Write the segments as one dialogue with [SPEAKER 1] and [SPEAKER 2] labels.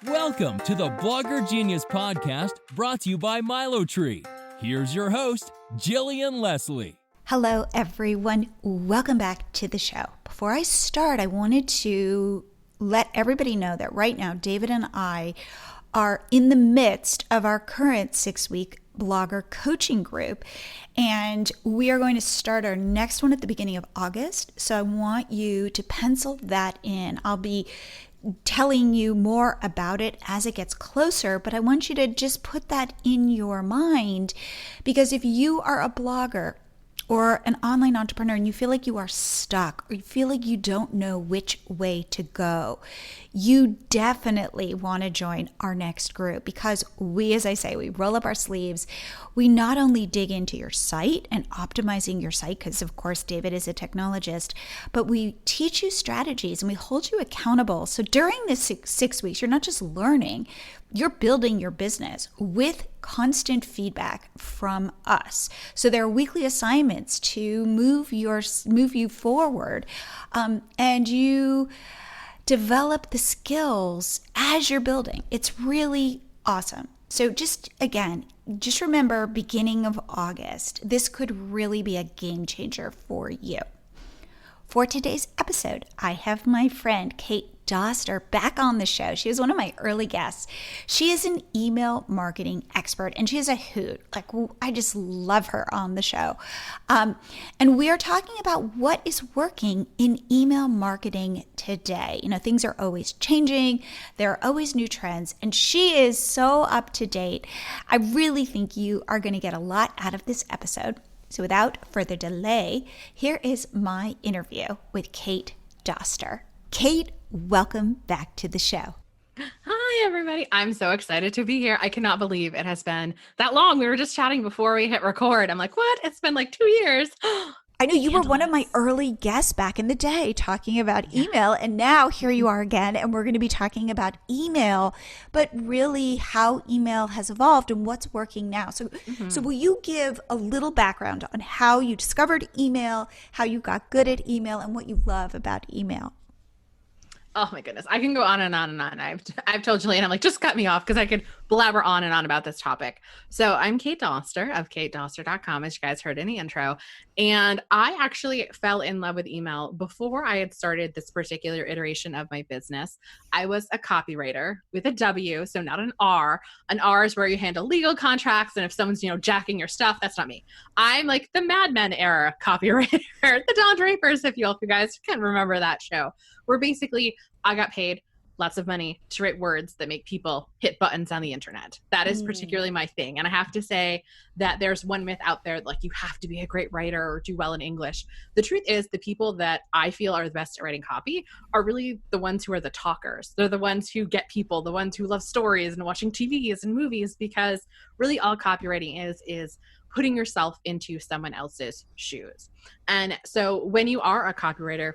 [SPEAKER 1] Welcome to the Blogger Genius Podcast, brought to you by MiloTree. Here's your host, Jillian Leslie.
[SPEAKER 2] Hello, everyone. Welcome back to the show. Before I start, I wanted to let everybody know that right now, David and I are in the midst of our current 6-week blogger coaching group, and we are going to start our next one at the beginning of August. So I want you to pencil that in. I'll be telling you more about it as it gets closer, but I want you to just put that in your mind, because if you are a blogger or an online entrepreneur and you feel like you are stuck, or you feel like you don't know which way to go, you definitely want to join our next group, because we, as I say, we roll up our sleeves. We not only dig into your site and optimizing your site, because of course David is a technologist, but we teach you strategies and we hold you accountable. So during this 6 weeks, you're not just learning, you're building your business with constant feedback from us. So there are weekly assignments to move you forward, and you develop the skills as you're building. It's really awesome. So just remember, beginning of August, this could really be a game changer for you. For today's episode, I have my friend Kate Doster back on the show. She was one of my early guests. She is an email marketing expert, and she is a hoot. I just love her on the show. And we are talking about what is working in email marketing today. You know, things are always changing. There are always new trends, and she is so up to date. I really think you are going to get a lot out of this episode. So without further delay, here is my interview with Kate Doster. Kate, welcome back to the show.
[SPEAKER 3] Hi, everybody. I'm so excited to be here. I cannot believe it has been that long. We were just chatting before we hit record. I'm like, what? It's been like 2 years.
[SPEAKER 2] I know you were one of my early guests back in the day talking about email, and now here you are again, and we're going to be talking about email, but really how email has evolved and what's working now. So will you give a little background on how you discovered email, how you got good at email, and what you love about email?
[SPEAKER 3] Oh my goodness. I can go on and on and on. I've told Jillian, I'm like, just cut me off because I could blabber on and on about this topic. So I'm Kate Doster of katedoster.com, as you guys heard in the intro. And I actually fell in love with email before I had started this particular iteration of my business. I was a copywriter with a W, so not an R. An R is where you handle legal contracts. And if someone's, jacking your stuff, that's not me. I'm like the Mad Men era copywriter, the Don Drapers, if you guys can remember that show, where basically I got paid lots of money to write words that make people hit buttons on the internet. That is particularly my thing. And I have to say that there's one myth out there, like you have to be a great writer or do well in English. The truth is the people that I feel are the best at writing copy are really the ones who are the talkers. They're the ones who get people, the ones who love stories and watching TVs and movies, because really all copywriting is putting yourself into someone else's shoes. And so when you are a copywriter,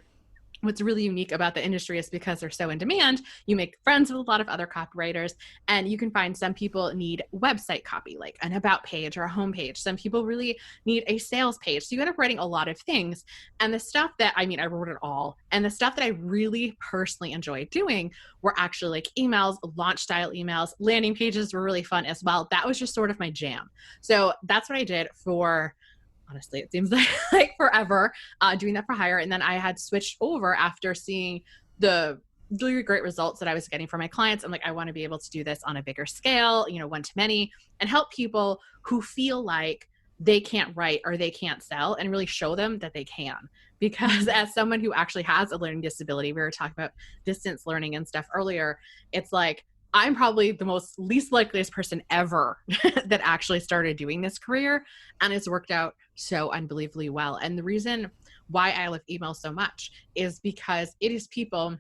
[SPEAKER 3] what's really unique about the industry is because they're so in demand, you make friends with a lot of other copywriters, and you can find some people need website copy, like an about page or a homepage. Some people really need a sales page. So you end up writing a lot of things. And the stuff that, I wrote it all. And the stuff that I really personally enjoyed doing were actually like emails, launch style emails, landing pages were really fun as well. That was just sort of my jam. So that's what I did for, honestly, it seems like forever, doing that for hire. And then I had switched over after seeing the really great results that I was getting from my clients. I'm like, I want to be able to do this on a bigger scale, one to many, and help people who feel like they can't write or they can't sell, and really show them that they can. Because as someone who actually has a learning disability, we were talking about distance learning and stuff earlier, it's like, I'm probably the least likeliest person ever that actually started doing this career, and it's worked out so unbelievably well. And the reason why I love email so much is because it is people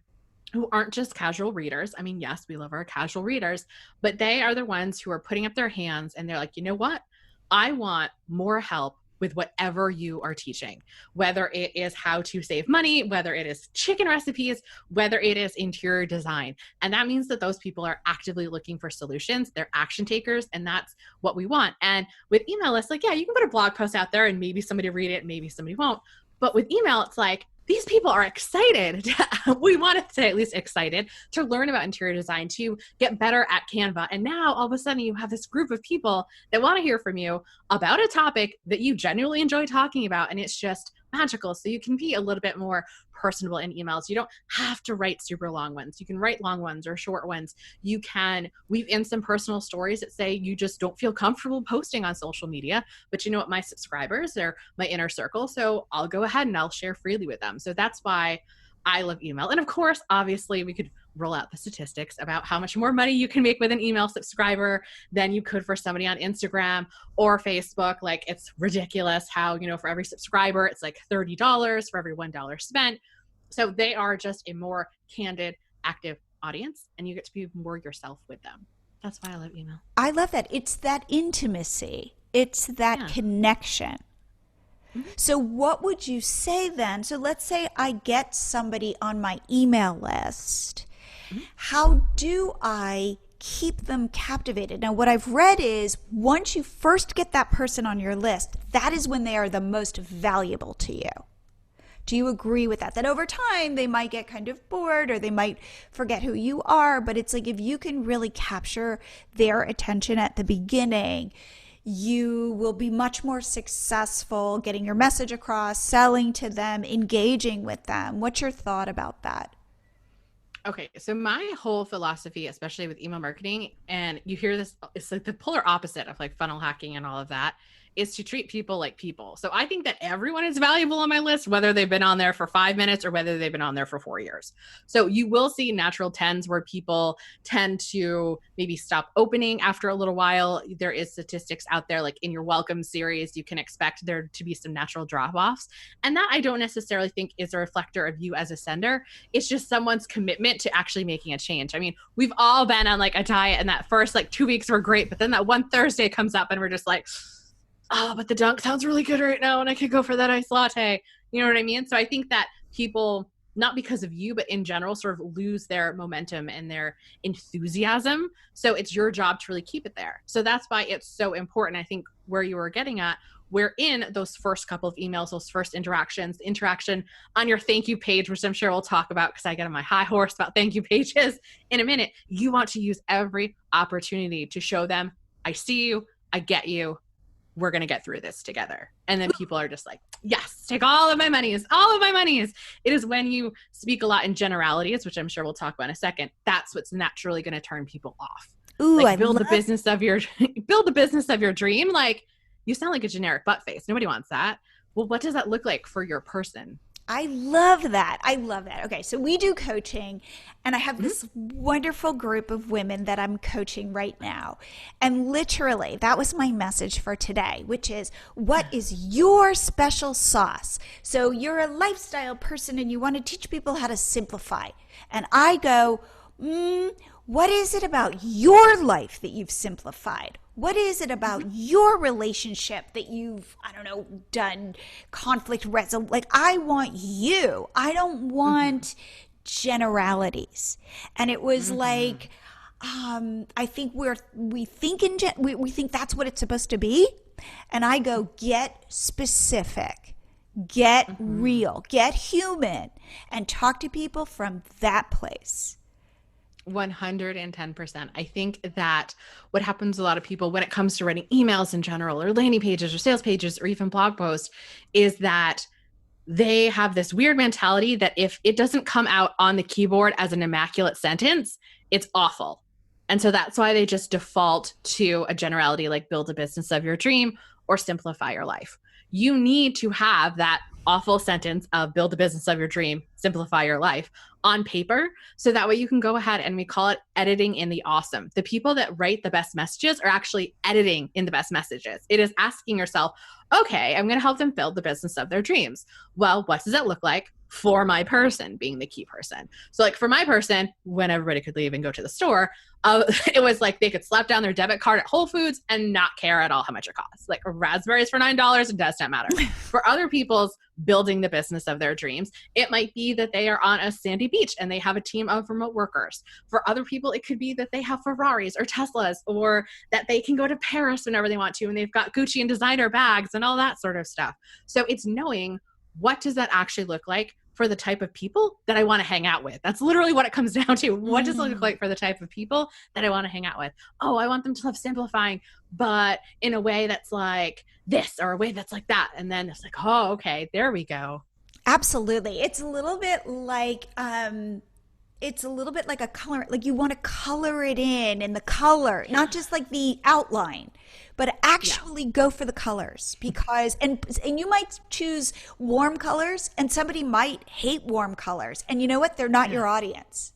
[SPEAKER 3] who aren't just casual readers. Yes, we love our casual readers, but they are the ones who are putting up their hands and they're like, you know what? I want more help with whatever you are teaching, whether it is how to save money, whether it is chicken recipes, whether it is interior design. And that means that those people are actively looking for solutions. They're action takers, and that's what we want. And with email, it's like, yeah, you can put a blog post out there and maybe somebody read it, maybe somebody won't. But with email, it's like, these people are excited. We want to say at least excited to learn about interior design, to get better at Canva. And now all of a sudden you have this group of people that want to hear from you about a topic that you genuinely enjoy talking about. And it's just magical. So you can be a little bit more personable in emails. You don't have to write super long ones. You can write long ones or short ones. You can weave in some personal stories that say you just don't feel comfortable posting on social media, but you know what, my subscribers, they're my inner circle. So I'll go ahead and I'll share freely with them. So that's why I love email. And of course, obviously we could roll out the statistics about how much more money you can make with an email subscriber than you could for somebody on Instagram or Facebook. Like, it's ridiculous how, you know, for every subscriber, it's like $30 for every $1 spent. So they are just a more candid, active audience, and you get to be more yourself with them. That's why I love email.
[SPEAKER 2] I love that. It's that intimacy. It's that connection. Mm-hmm. So what would you say then? So let's say I get somebody on my email list. Mm-hmm. How do I keep them captivated? Now, what I've read is once you first get that person on your list, that is when they are the most valuable to you. Do you agree with that? That over time, they might get kind of bored or they might forget who you are. But it's like if you can really capture their attention at the beginning, you will be much more successful getting your message across, selling to them, engaging with them. What's your thought about that?
[SPEAKER 3] Okay, so my whole philosophy, especially with email marketing, and you hear this, it's like the polar opposite of like funnel hacking and all of that, is to treat people like people. So I think that everyone is valuable on my list, whether they've been on there for 5 minutes or whether they've been on there for 4 years. So you will see natural trends where people tend to maybe stop opening after a little while. There is statistics out there, like in your welcome series, you can expect there to be some natural drop-offs. And that I don't necessarily think is a reflector of you as a sender. It's just someone's commitment to actually making a change. I mean, we've all been on like a diet and that first like 2 weeks were great, but then that one Thursday comes up and we're just like, oh, but the dunk sounds really good right now and I could go for that iced latte. You know what I mean? So I think that people, not because of you, but in general, sort of lose their momentum and their enthusiasm. So it's your job to really keep it there. So that's why it's so important. I think where you were getting at, where in those first couple of emails, those first interactions, the interaction on your thank you page, which I'm sure we'll talk about because I get on my high horse about thank you pages in a minute, you want to use every opportunity to show them, I see you, I get you, we're going to get through this together. And then people are just like, yes, take all of my monies, all of my monies. It is when you speak a lot in generalities, which I'm sure we'll talk about in a second, that's what's naturally going to turn people off.
[SPEAKER 2] Ooh,
[SPEAKER 3] like build the business of your dream. Like, you sound like a generic butt face. Nobody wants that. Well, what does that look like for your person?
[SPEAKER 2] I love that. I love that. Okay, so we do coaching, and I have this wonderful group of women that I'm coaching right now. And literally, that was my message for today, which is, what is your special sauce? So you're a lifestyle person and you want to teach people how to simplify. And I go, what is it about your life that you've simplified? What is it about your relationship that you've, done conflict resolution? Like, I want you. I don't want generalities. And it was like, I think we think that's what it's supposed to be. And I go, get specific, get real, get human, and talk to people from that place.
[SPEAKER 3] 110%. I think that what happens to a lot of people when it comes to writing emails in general, or landing pages or sales pages, or even blog posts, is that they have this weird mentality that if it doesn't come out on the keyboard as an immaculate sentence, it's awful. And so that's why they just default to a generality like build a business of your dream or simplify your life. You need to have that awful sentence of build a business of your dream, simplify your life on paper. So that way you can go ahead, and we call it editing in the awesome. The people that write the best messages are actually editing in the best messages. It is asking yourself, okay, I'm going to help them build the business of their dreams. Well, what does it look like for my person, being the key person? So like for my person, when everybody could leave and go to the store, it was like they could slap down their debit card at Whole Foods and not care at all how much it costs. Like raspberries for $9, it does not matter. For other people's building the business of their dreams, it might be that they are on a sandy beach and they have a team of remote workers. For other people, it could be that they have Ferraris or Teslas, or that they can go to Paris whenever they want to, and they've got Gucci and designer bags and all that sort of stuff. So it's knowing, what does that actually look like for the type of people that I want to hang out with. That's literally what it comes down to. What does it look like for the type of people that I want to hang out with? Oh, I want them to love simplifying, but in a way that's like this or a way that's like that. And then it's like, oh, okay, there we go.
[SPEAKER 2] Absolutely. It's a little bit like a color, like you want to color it in the color, not just like the outline, but actually go for the colors, because and you might choose warm colors and somebody might hate warm colors, and you know what, they're not your audience.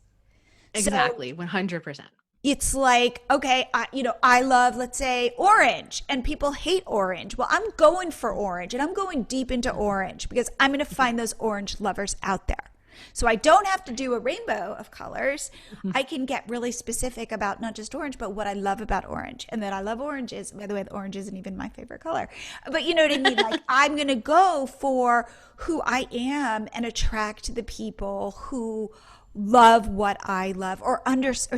[SPEAKER 3] Exactly.
[SPEAKER 2] So
[SPEAKER 3] 100%.
[SPEAKER 2] it's like, okay, I love, let's say, orange, and people hate orange. Well, I'm going for orange, and I'm going deep into orange because I'm going to find those orange lovers out there. So I don't have to do a rainbow of colors. I can get really specific about not just orange, but what I love about orange. And that I love oranges. By the way, the orange isn't even my favorite color. But you know what I mean? Like, I'm going to go for who I am and attract the people who love what I love, or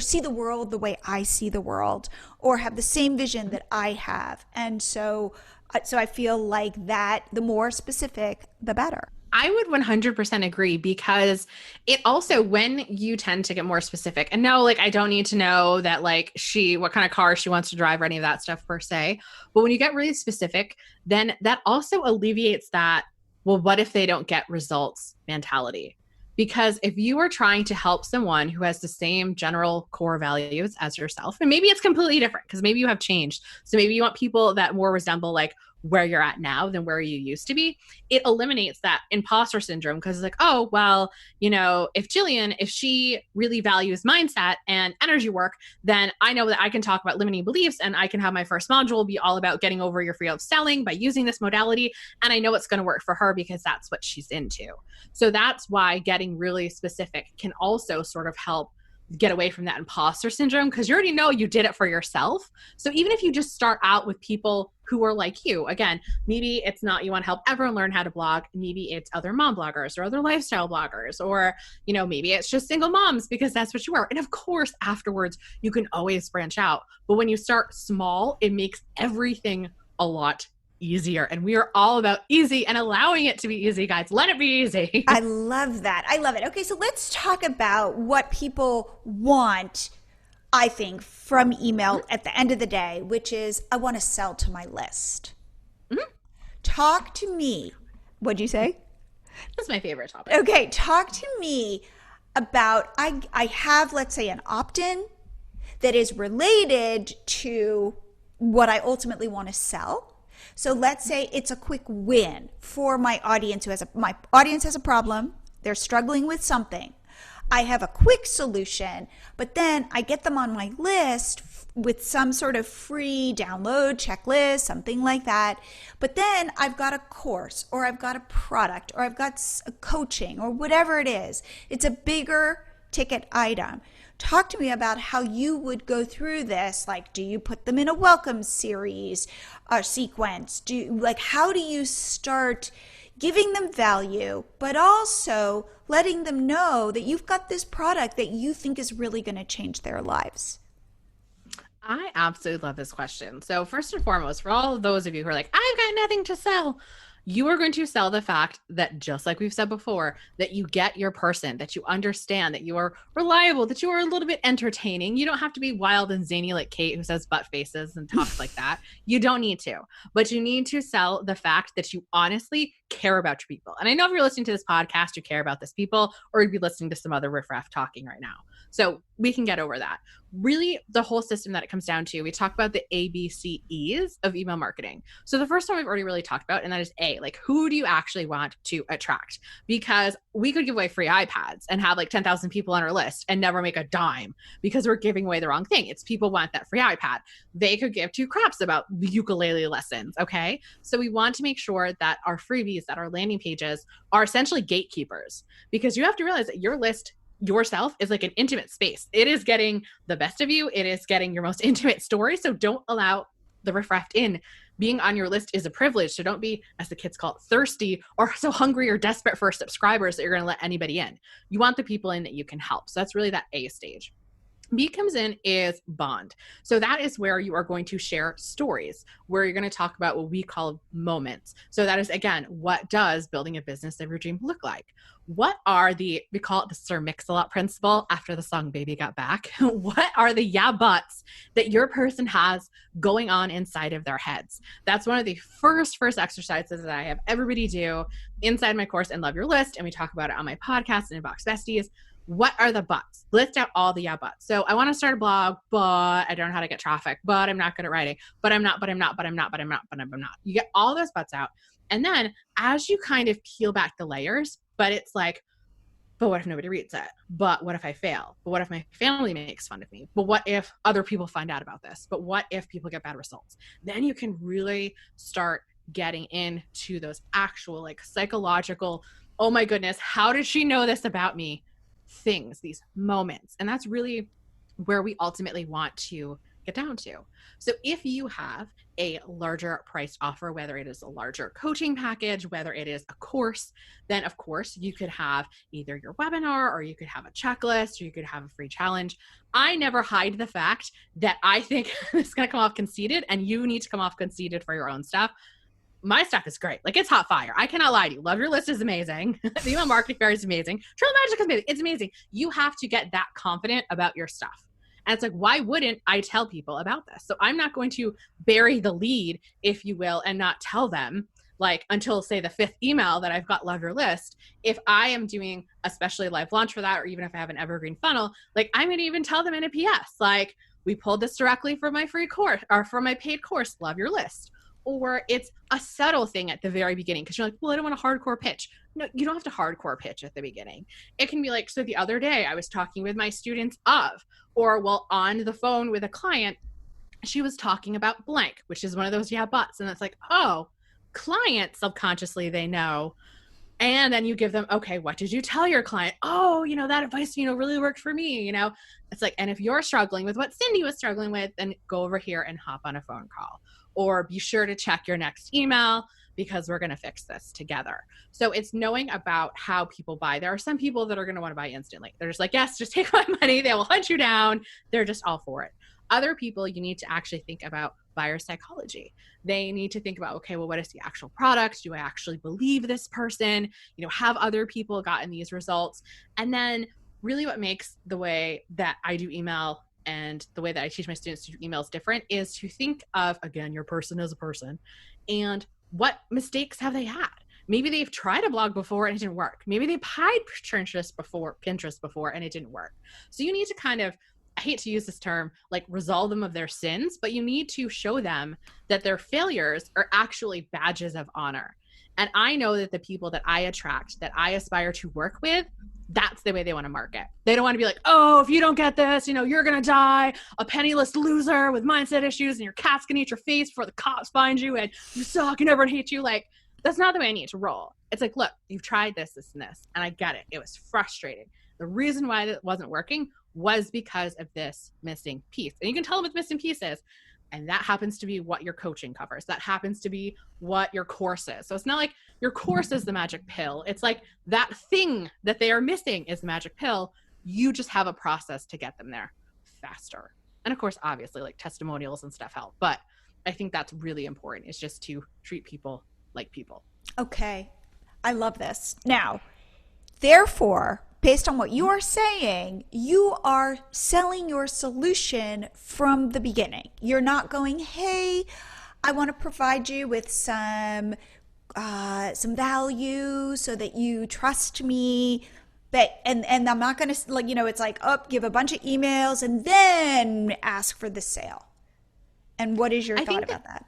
[SPEAKER 2] see the world the way I see the world, or have the same vision that I have. And so I feel like that the more specific, the better.
[SPEAKER 3] I would 100% agree, because it also, when you tend to get more specific, and no, like, I don't need to know that, like, what kind of car she wants to drive or any of that stuff per se. But when you get really specific, then that also alleviates that, well, what if they don't get results mentality? Because if you are trying to help someone who has the same general core values as yourself, and maybe it's completely different because maybe you have changed. So maybe you want people that more resemble like where you're at now than where you used to be. It eliminates that imposter syndrome, because it's like, oh, well, if Jillian, if she really values mindset and energy work, then I know that I can talk about limiting beliefs, and I can have my first module be all about getting over your fear of selling by using this modality. And I know it's going to work for her because that's what she's into. So that's why getting really specific can also sort of help get away from that imposter syndrome, because you already know you did it for yourself. So even if you just start out with people who are like you, again, maybe it's not you want to help everyone learn how to blog, maybe it's other mom bloggers or other lifestyle bloggers, or maybe it's just single moms because that's what you are. And of course afterwards you can always branch out, but when you start small, it makes everything a lot easier. And we are all about easy and allowing it to be easy, guys. Let it be easy.
[SPEAKER 2] I love that. I love it. Okay, so let's talk about what people want, I think, from email at the end of the day, which is, I want to sell to my list. Mm-hmm. Talk to me. What'd you say?
[SPEAKER 3] That's my favorite topic.
[SPEAKER 2] Okay, talk to me about, I have, let's say, an opt-in that is related to what I ultimately want to sell. So let's say it's a quick win for my audience my audience has a problem. They're struggling with something. I have a quick solution, but then I get them on my list with some sort of free download checklist, something like that. But then I've got a course, or I've got a product, or I've got a coaching, or whatever it is. It's a bigger ticket item. Talk to me about how you would go through this. Like, do you put them in a welcome series or sequence? How do you start giving them value, but also letting them know that you've got this product that you think is really going to change their lives?
[SPEAKER 3] I absolutely love this question. So first and foremost, for all of those of you who are like, I've got nothing to sell, you are going to sell the fact that, just like we've said before, that you get your person, that you understand, that you are reliable, that you are a little bit entertaining. You don't have to be wild and zany like Kate, who says butt faces and talks like that. You don't need to, but you need to sell the fact that you honestly care about your people. And I know if you're listening to this podcast, you care about this people, or you'd be listening to some other riffraff talking right now. So we can get over that. Really, the whole system that it comes down to, we talk about the ABCs of email marketing. So the first one we've already really talked about, and that is A, like, who do you actually want to attract? Because we could give away free iPads and have like 10,000 people on our list and never make a dime because we're giving away the wrong thing. It's people want that free iPad. They could give two craps about ukulele lessons, okay? So we want to make sure that our freebies, that our landing pages are essentially gatekeepers, because you have to realize that your list yourself is like an intimate space. It is getting the best of you. It is getting your most intimate story. So don't allow the riffraff in. Being on your list is a privilege. So don't be, as the kids call it, thirsty or so hungry or desperate for subscribers that you're going to let anybody in. You want the people in that you can help. So that's really that A stage. B comes in is bond. So that is where you are going to share stories, where you're going to talk about what we call moments. So that is, again, what does building a business of your dream look like? What are we call it the Sir Mix-a-Lot principle after the song Baby Got Back. What are the yeah buts that your person has going on inside of their heads? That's one of the first exercises that I have everybody do inside my course and Love Your List. And we talk about it on my podcast and Inbox Besties. What are the buts? List out all the yeah buts. So I want to start a blog, but I don't know how to get traffic, but I'm not good at writing, but I'm not. You get all those buts out. And then as you kind of peel back the layers, but it's like, but what if nobody reads it? But what if I fail? But what if my family makes fun of me? But what if other people find out about this? But what if people get bad results? Then you can really start getting into those actual like psychological, oh my goodness, how did she know this about me? Things, these moments. And that's really where we ultimately want to get down to. So if you have a larger priced offer, whether it is a larger coaching package, whether it is a course, then of course you could have either your webinar or you could have a checklist or you could have a free challenge. I never hide the fact that I think it's going to come off conceited and you need to come off conceited for your own stuff. My stuff is great. Like, it's hot fire. I cannot lie to you. Love Your List is amazing. The email marketing fair is amazing. Trail Magic is amazing. It's amazing. You have to get that confident about your stuff. And it's like, why wouldn't I tell people about this? So I'm not going to bury the lead, if you will, and not tell them like until say the 5th email that I've got Love Your List. If I am doing especially a live launch for that, or even if I have an evergreen funnel, like I'm going to even tell them in a PS, like we pulled this directly from my free course or from my paid course, Love Your List. Or it's a subtle thing at the very beginning because you're like, well, I don't want a hardcore pitch. No, you don't have to hardcore pitch at the beginning. It can be like, so the other day I was talking with my students or well, on the phone with a client, she was talking about blank, which is one of those yeah buts. And it's like, oh, clients subconsciously, they know. And then you give them, okay, what did you tell your client? Oh, that advice, really worked for me, It's like, and if you're struggling with what Cindy was struggling with, then go over here and hop on a phone call. Or be sure to check your next email because we're going to fix this together. So it's knowing about how people buy. There are some people that are going to want to buy instantly. They're just like, yes, just take my money. They will hunt you down. They're just all for it. Other people, you need to actually think about buyer psychology. They need to think about, okay, well, what is the actual product? Do I actually believe this person? Have other people gotten these results? And then really what makes the way that I do email and the way that I teach my students to do emails different is to think of, again, your person as a person and what mistakes have they had? Maybe they've tried a blog before and it didn't work. Maybe they've tried Pinterest before and it didn't work. So you need to kind of, I hate to use this term, like resolve them of their sins, but you need to show them that their failures are actually badges of honor. And I know that the people that I attract, that I aspire to work with, that's the way they want to market. They don't want to be like, oh, if you don't get this, you're going to die a penniless loser with mindset issues and your cat's going to eat your face before the cops find you and you suck and everyone hates you. Like, that's not the way I need to roll. It's like, look, you've tried this, and I get it. It was frustrating. The reason why it wasn't working was because of this missing piece. And you can tell them what the missing piece is. And that happens to be what your coaching covers. That happens to be what your course is. So it's not like your course is the magic pill. It's like that thing that they are missing is the magic pill. You just have a process to get them there faster. And of course, obviously, like testimonials and stuff help. But I think that's really important, is just to treat people like people.
[SPEAKER 2] Okay. I love this. Now, therefore, based on what you are saying, you are selling your solution from the beginning. You're not going, hey, I want to provide you with some value so that you trust me. But and I'm not going to, it's like, give a bunch of emails and then ask for the sale. And what is your thought about that?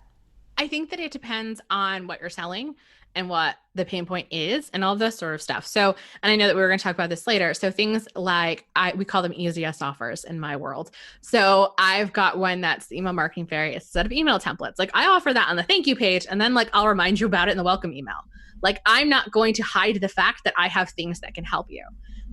[SPEAKER 3] I think that it depends on what you're selling and what the pain point is and all this sort of stuff. So, and I know that we were going to talk about this later. So things like we call them easiest offers in my world. So I've got one that's the email marketing fairy, a set of email templates. Like I offer that on the thank you page. And then I'll remind you about it in the welcome email. I'm not going to hide the fact that I have things that can help you.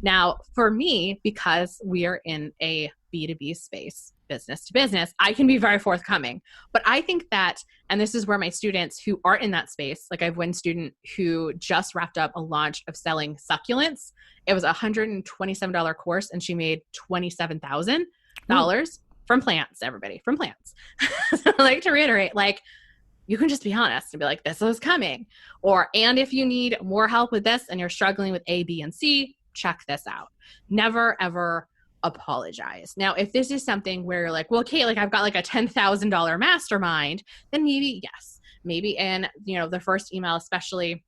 [SPEAKER 3] Now, for me, because we are in a B2B space, business to business, I can be very forthcoming. But I think that, and this is where my students who aren't in that space, like I have one student who just wrapped up a launch of selling succulents. It was a $127 course and she made $27,000. from plants, everybody, from plants. So I like to reiterate, like, you can just be honest and be like, this is coming. And if you need more help with this and you're struggling with A, B, and C, check this out. Never, ever apologize. Now, if this is something where you're like, well, Kate, like I've got like a $10,000 mastermind, then maybe, yes, maybe in, the first email, especially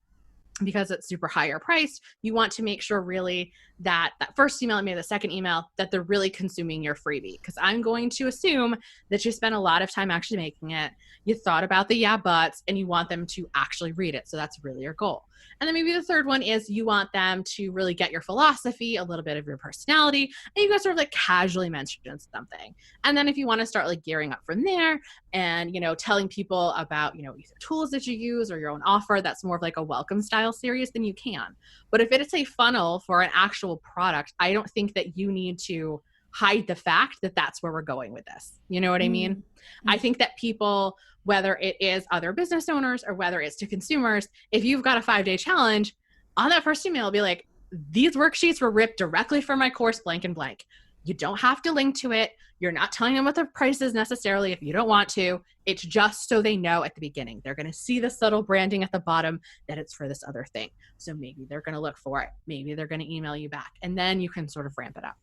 [SPEAKER 3] because it's super higher priced, you want to make sure really that first email and maybe the second email, that they're really consuming your freebie. Because I'm going to assume that you spent a lot of time actually making it. You thought about the yeah buts and you want them to actually read it. So that's really your goal. And then maybe the third one is you want them to really get your philosophy, a little bit of your personality, and you guys sort of like casually mention something. And then if you want to start like gearing up from there and, telling people about, either tools that you use or your own offer, that's more of like a welcome style series, then you can. But if it is a funnel for an actual product, I don't think that you need to hide the fact that that's where we're going with this. You know what I mean? Mm-hmm. I think that people, whether it is other business owners or whether it's to consumers, if you've got a 5-day challenge, on that first email, it'll be like, these worksheets were ripped directly from my course, blank and blank. You don't have to link to it. You're not telling them what the price is necessarily if you don't want to. It's just so they know at the beginning. They're going to see the subtle branding at the bottom that it's for this other thing. So maybe they're going to look for it. Maybe they're going to email you back. And then you can sort of ramp it up,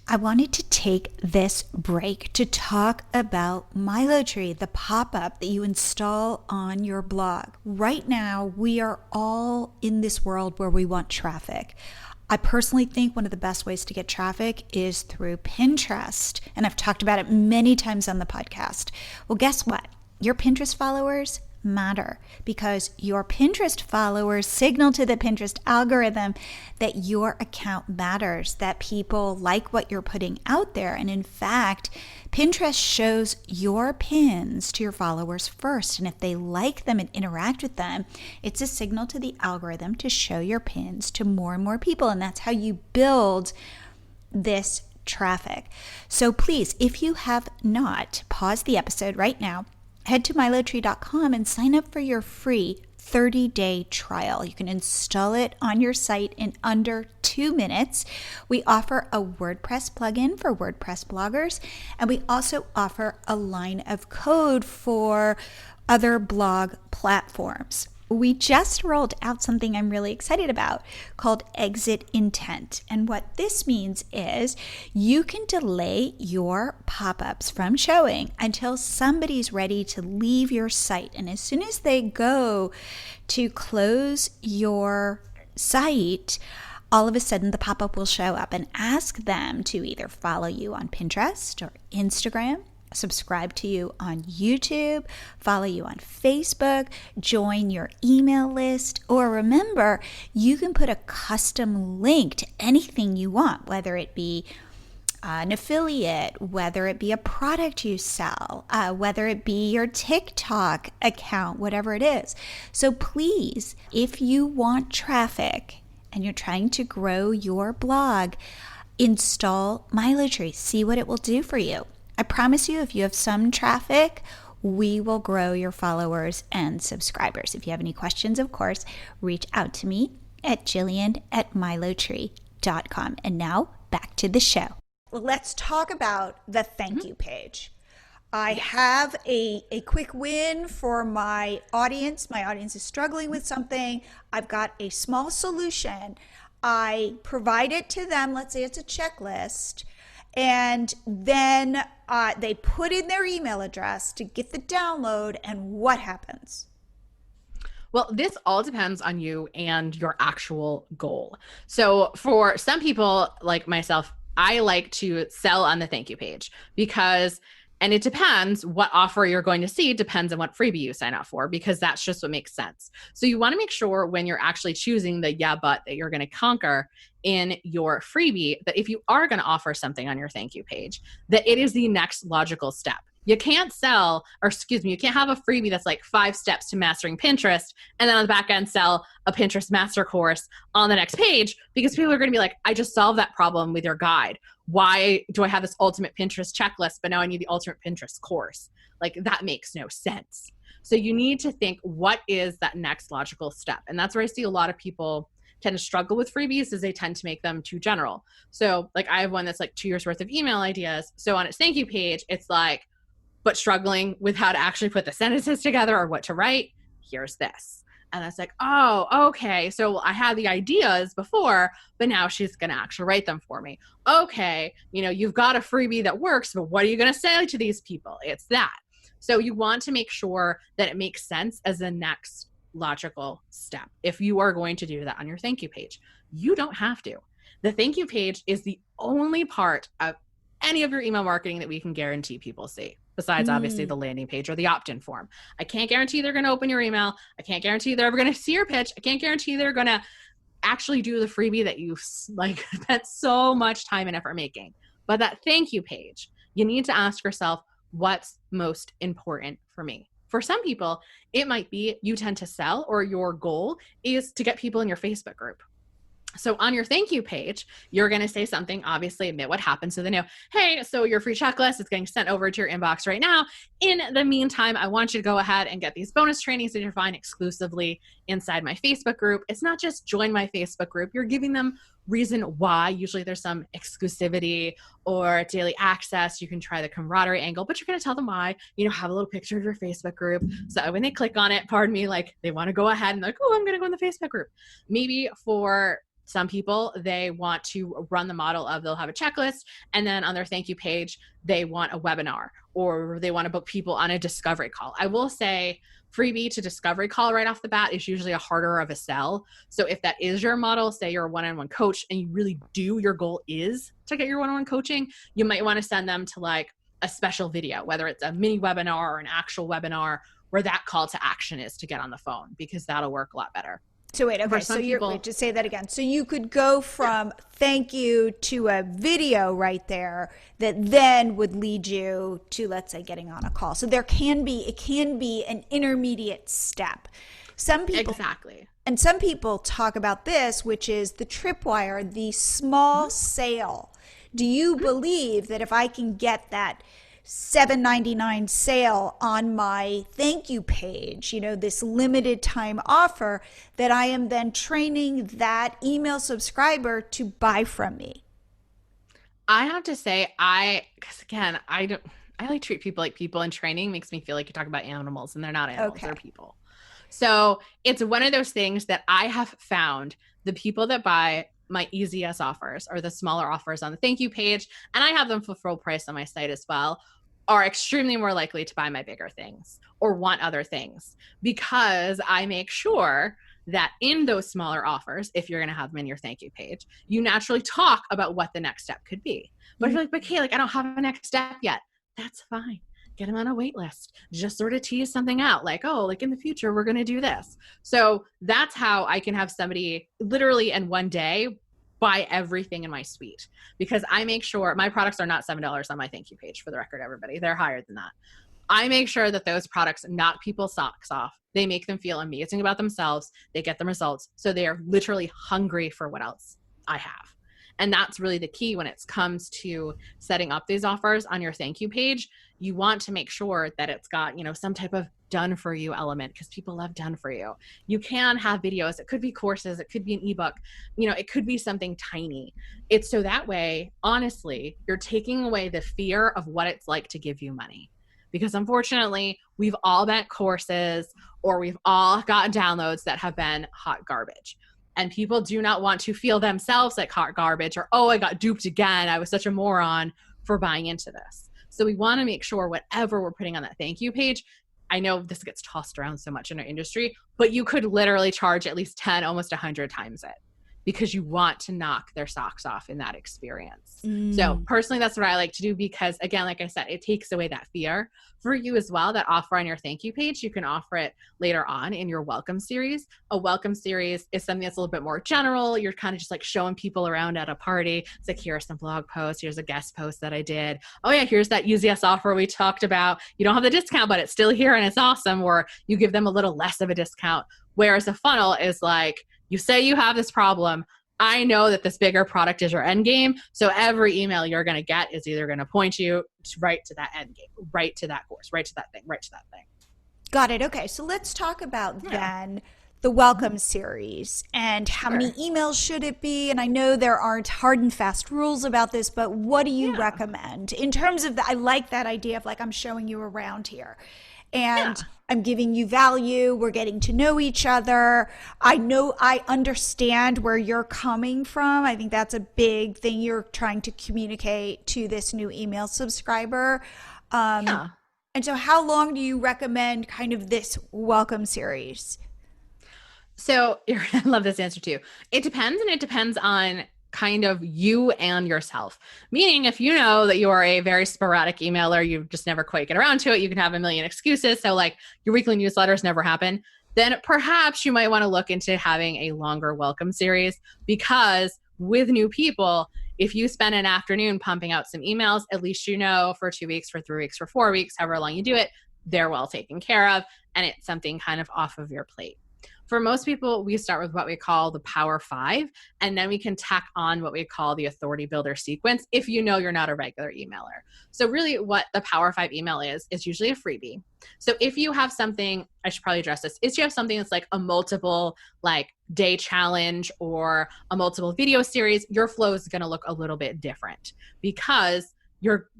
[SPEAKER 2] I wanted to take this break to talk about MiloTree, the pop-up that you install on your blog. Right now, we are all in this world where we want traffic. I personally think one of the best ways to get traffic is through Pinterest, and I've talked about it many times on the podcast. Well, guess what? Your Pinterest followers matter because your Pinterest followers signal to the Pinterest algorithm that your account matters, that people like what you're putting out there. And in fact, Pinterest shows your pins to your followers first. And if they like them and interact with them, it's a signal to the algorithm to show your pins to more and more people. And that's how you build this traffic. So please, if you have not, pause the episode right now. Head to MiloTree.com and sign up for your free 30-day trial. You can install it on your site in under 2 minutes. We offer a WordPress plugin for WordPress bloggers, and we also offer a line of code for other blog platforms. We just rolled out something I'm really excited about called Exit Intent. And what this means is you can delay your pop-ups from showing until somebody's ready to leave your site. And as soon as they go to close your site, all of a sudden the pop-up will show up and ask them to either follow you on Pinterest or Instagram, subscribe to you on YouTube, follow you on Facebook, join your email list, or remember, you can put a custom link to anything you want, whether it be an affiliate, whether it be a product you sell, whether it be your TikTok account, whatever it is. So please, if you want traffic and you're trying to grow your blog, install MiloTree. See what it will do for you. I promise you, if you have some traffic, we will grow your followers and subscribers. If you have any questions, of course, reach out to me at Jillian@MiloTree.com. And now back to the show. Let's talk about the thank you page. I have a quick win for my audience. My audience is struggling with something. I've got a small solution. I provide it to them. Let's say it's a checklist. And then they put in their email address to get the download, and what happens?
[SPEAKER 3] Well, this all depends on you and your actual goal. So for some people like myself, I like to sell on the thank you page because, and it depends what offer you're going to see, depends on what freebie you sign up for, because that's just what makes sense. So you want to make sure when you're actually choosing the yeah, but that you're going to conquer in your freebie, that if you are going to offer something on your thank you page, that it is the next logical step. You can't you can't have a freebie that's like 5 steps to mastering Pinterest and then on the back end sell a Pinterest master course on the next page, because people are going to be like, I just solved that problem with your guide. Why do I have this ultimate Pinterest checklist, but now I need the ultimate Pinterest course? Like, that makes no sense. So you need to think, what is that next logical step? And that's where I see a lot of people tend to struggle with freebies is they tend to make them too general. So like I have one that's like 2 years worth of email ideas. So on its thank you page, it's like, but struggling with how to actually put the sentences together or what to write, here's this. And it's like, oh, okay. So I had the ideas before, but now she's going to actually write them for me. Okay. You've got a freebie that works, but what are you going to say to these people? It's that. So you want to make sure that it makes sense as the next logical step. If you are going to do that on your thank you page, you don't have to. The thank you page is the only part of any of your email marketing that we can guarantee people see, besides obviously the landing page or the opt-in form. I can't guarantee they're going to open your email. I can't guarantee they're ever going to see your pitch. I can't guarantee they're going to actually do the freebie that you've like spent so much time and effort making. But that thank you page, you need to ask yourself, what's most important for me? For some people, it might be you tend to sell, or your goal is to get people in your Facebook group. So on your thank you page, you're going to say something, obviously admit what happened so they know, hey, so your free checklist is getting sent over to your inbox right now. In the meantime, I want you to go ahead and get these bonus trainings that you're finding exclusively inside my Facebook group. It's not just join my Facebook group. You're giving them reason why. Usually there's some exclusivity or daily access. You can try the camaraderie angle, but you're going to tell them why, have a little picture of your Facebook group. So when they click on it, pardon me, like they want to go ahead and like, oh, I'm going to go in the Facebook group. Maybe for some people, they want to run the model of they'll have a checklist, and then on their thank you page, they want a webinar, or they want to book people on a discovery call. I will say freebie to discovery call right off the bat is usually a harder of a sell. So if that is your model, say you're a one-on-one coach and you really do, your goal is to get your one-on-one coaching, you might want to send them to like a special video, whether it's a mini webinar or an actual webinar where that call to action is to get on the phone, because that'll work a lot better.
[SPEAKER 2] So wait, okay, so wait, just say that again. So you could go from thank you to a video right there that then would lead you to, let's say, getting on a call. So it can be an intermediate step. Some people,
[SPEAKER 3] exactly.
[SPEAKER 2] And some people talk about this, which is the tripwire, the small sale. Do you believe that if I can get that $7.99 sale on my thank you page, this limited time offer, that I am then training that email subscriber to buy from me?
[SPEAKER 3] I have to say, because again, I like treat people like people, and training makes me feel like you talk about animals, and they're not animals, they're people. So it's one of those things that I have found the people that buy my EZS offers, or the smaller offers on the thank you page, and I have them for full price on my site as well, are extremely more likely to buy my bigger things or want other things, because I make sure that in those smaller offers, if you're going to have them in your thank you page, you naturally talk about what the next step could be. But if you're like, but Kay, I don't have a next step yet, that's fine. Get them on a wait list. Just sort of tease something out like, oh, like in the future, we're going to do this. So that's how I can have somebody literally in one day buy everything in my suite, because I make sure my products are not $7 on my thank you page, for the record, everybody. They're higher than that. I make sure that those products knock people's socks off. They make them feel amazing about themselves. They get the results. So they are literally hungry for what else I have. And that's really the key when it comes to setting up these offers on your thank you page. You want to make sure that it's got, some type of done for you element, because people love done for you. You can have videos. It could be courses. It could be an ebook. It could be something tiny. It's so that way, honestly, you're taking away the fear of what it's like to give you money. Because unfortunately, we've all bought courses, or we've all gotten downloads that have been hot garbage. And people do not want to feel themselves like hot garbage, or, oh, I got duped again. I was such a moron for buying into this. So we want to make sure whatever we're putting on that thank you page, I know this gets tossed around so much in our industry, but you could literally charge at least 10, almost 100 times it, because you want to knock their socks off in that experience. So personally, that's what I like to do, because again, like I said, it takes away that fear for you as well. That offer on your thank you page, you can offer it later on in your welcome series. A welcome series is something that's a little bit more general. You're kind of just like showing people around at a party. It's like, here's some blog posts. Here's a guest post that I did. Oh yeah, here's that EZS offer we talked about. You don't have the discount, but it's still here and it's awesome. Or you give them a little less of a discount. Whereas a funnel is like, you say you have this problem. I know that this bigger product is your end game. So every email you're going to get is either going to point you right to that end game, right to that course, right to that thing, right to that thing.
[SPEAKER 2] Got it. Okay. So let's talk about then the welcome series and how many emails should it be? And I know there aren't hard and fast rules about this, but what do you recommend in terms of I like that idea of like, I'm showing you around here and I'm giving you value. We're getting to know each other. I know I understand where you're coming from. I think that's a big thing you're trying to communicate to this new email subscriber. And so how long do you recommend kind of this welcome series?
[SPEAKER 3] So you're going to love this answer too. It depends, and it depends on kind of you and yourself. Meaning if you know that you are a very sporadic emailer, you just never quite get around to it, you can have a million excuses. So like your weekly newsletters never happen. Then perhaps you might want to look into having a longer welcome series, because with new people, if you spend an afternoon pumping out some emails, at least you know for 2 weeks, for 3 weeks, for 4 weeks, however long you do it, they're well taken care of, and it's something kind of off of your plate. For most people, we start with what we call the Power 5, and then we can tack on what we call the Authority Builder sequence if you know you're not a regular emailer. So really what the Power 5 email is usually a freebie. So if you have something, I should probably address this, if you have something that's like a multiple like day challenge or a multiple video series, your flow is going to look a little bit different because you're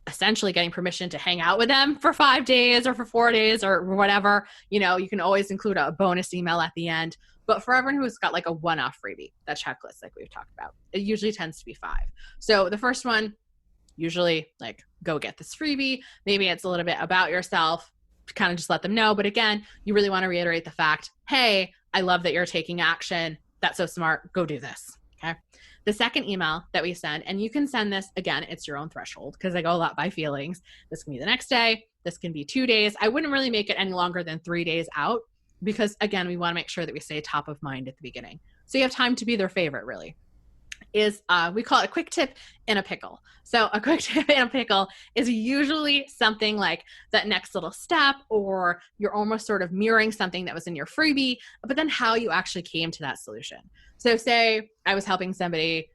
[SPEAKER 3] essentially getting permission to hang out with them for 5 days or for 4 days or whatever. You know, you can always include a bonus email at the end. But for everyone who's got like a one-off freebie, that checklist like we've talked about, it usually tends to be 5. So the first one, usually like go get this freebie. Maybe it's a little bit about yourself to kind of just let them know. But again, you really want to reiterate the fact, hey, I love that you're taking action. That's so smart. Go do this. Okay. The second email that we send, and you can send this, again, it's your own threshold because I go a lot by feelings. This can be the next day. This can be 2 days. I wouldn't really make it any longer than 3 days out because, again, we want to make sure that we stay top of mind at the beginning. So you have time to be their favorite, really. We call it a quick tip in a pickle. So a quick tip in a pickle is usually something like that next little step, or you're almost sort of mirroring something that was in your freebie, but then how you actually came to that solution. So say I was helping somebody,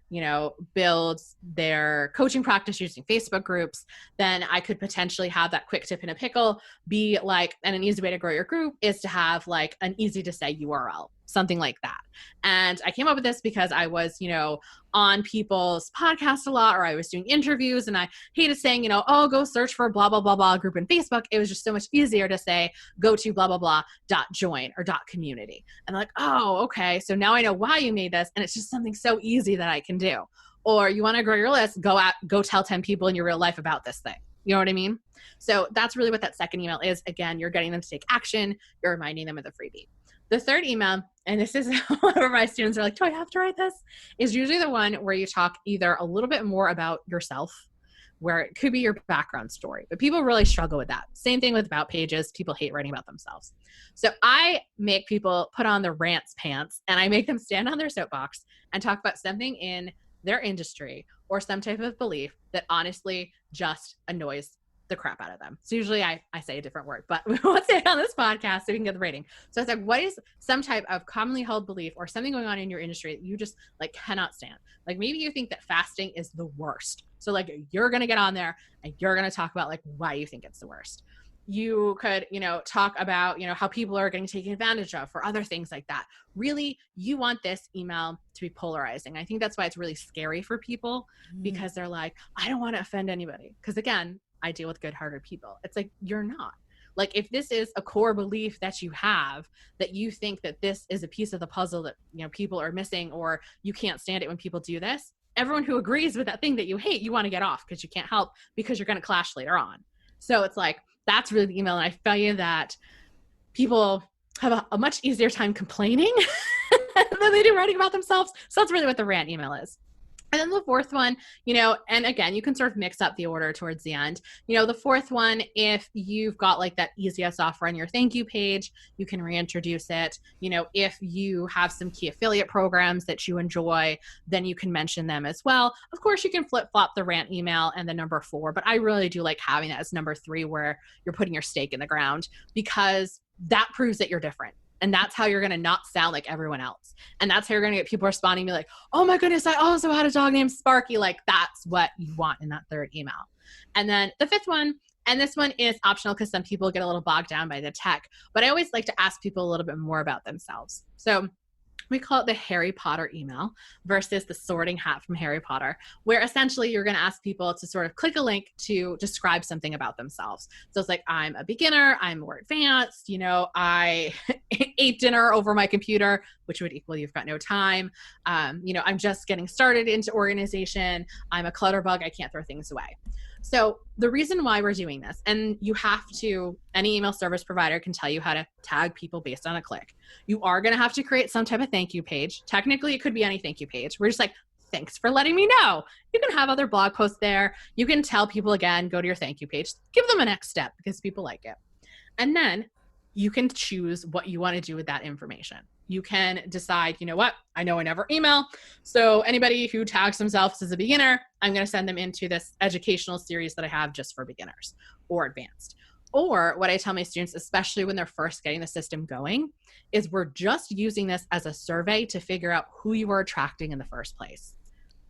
[SPEAKER 3] build their coaching practice using Facebook groups, then I could potentially have that quick tip in a pickle be like, and an easy way to grow your group is to have like an easy to say URL, something like that. And I came up with this because I was, on people's podcasts a lot, or I was doing interviews, and I hated saying, go search for blah, blah, blah, blah group in Facebook. It was just so much easier to say, go to blah, blah, blah .join or .community. And I'm like, oh, okay. So now I know why you made this. And it's just something so easy that I can do. Or you want to grow your list, go tell 10 people in your real life about this thing. You know what I mean? So that's really what that second email is. Again, you're getting them to take action. You're reminding them of the freebie. The third email, and this is whenever my students are like, do I have to write this? Is usually the one where you talk either a little bit more about yourself, where it could be your background story, but people really struggle with that. Same thing with about pages. People hate writing about themselves. So I make people put on their rants pants, and I make them stand on their soapbox and talk about something in their industry or some type of belief that honestly just annoys the crap out of them. So usually I say a different word, but we won't say it on this podcast so we can get the rating. So it's like, what is some type of commonly held belief or something going on in your industry that you just like cannot stand? Like maybe you think that fasting is the worst. So like you're going to get on there and you're going to talk about like why you think it's the worst. You could, talk about, how people are getting taken advantage of or other things like that. Really, you want this email to be polarizing. I think that's why it's really scary for people because they're like, I don't want to offend anybody. Because again, I deal with good-hearted people. It's like, you're not. Like if this is a core belief that you have, that you think that this is a piece of the puzzle that, people are missing, or you can't stand it when people do this, everyone who agrees with that thing that you hate, you want to get off because you can't help because you're going to clash later on. So it's like, that's really the email. And I feel you that people have a much easier time complaining than they do writing about themselves. So that's really what the rant email is. And then the fourth one, and again, you can sort of mix up the order towards the end. The fourth one, if you've got like that easiest offer on your thank you page, you can reintroduce it. If you have some key affiliate programs that you enjoy, then you can mention them as well. Of course, you can flip-flop the rant email and the number 4, but I really do like having that as number 3 where you're putting your stake in the ground because that proves that you're different. And that's how you're going to not sound like everyone else. And that's how you're going to get people responding to me like, oh my goodness, I also had a dog named Sparky. Like that's what you want in that third email. And then the fifth one And this one is optional because some people get a little bogged down by the tech, but I always like to ask people a little bit more about themselves. So we call it the Harry Potter email versus the sorting hat from Harry Potter, where essentially you're going to ask people to sort of click a link to describe something about themselves. So it's like, I'm a beginner, I'm more advanced, I ate dinner over my computer, which would equal you've got no time. I'm just getting started into organization. I'm a clutterbug. I can't throw things away. So the reason why we're doing this, and any email service provider can tell you how to tag people based on a click. You are going to have to create some type of thank you page. Technically, it could be any thank you page. We're just like, thanks for letting me know. You can have other blog posts there. You can tell people, again, go to your thank you page. Give them a next step because people like it. And then you can choose what you want to do with that information. You can decide, you know what, I know I never email. So anybody who tags themselves as a beginner, I'm going to send them into this educational series that I have just for beginners or advanced. Or what I tell my students, especially when they're first getting the system going, is we're just using this as a survey to figure out who you are attracting in the first place.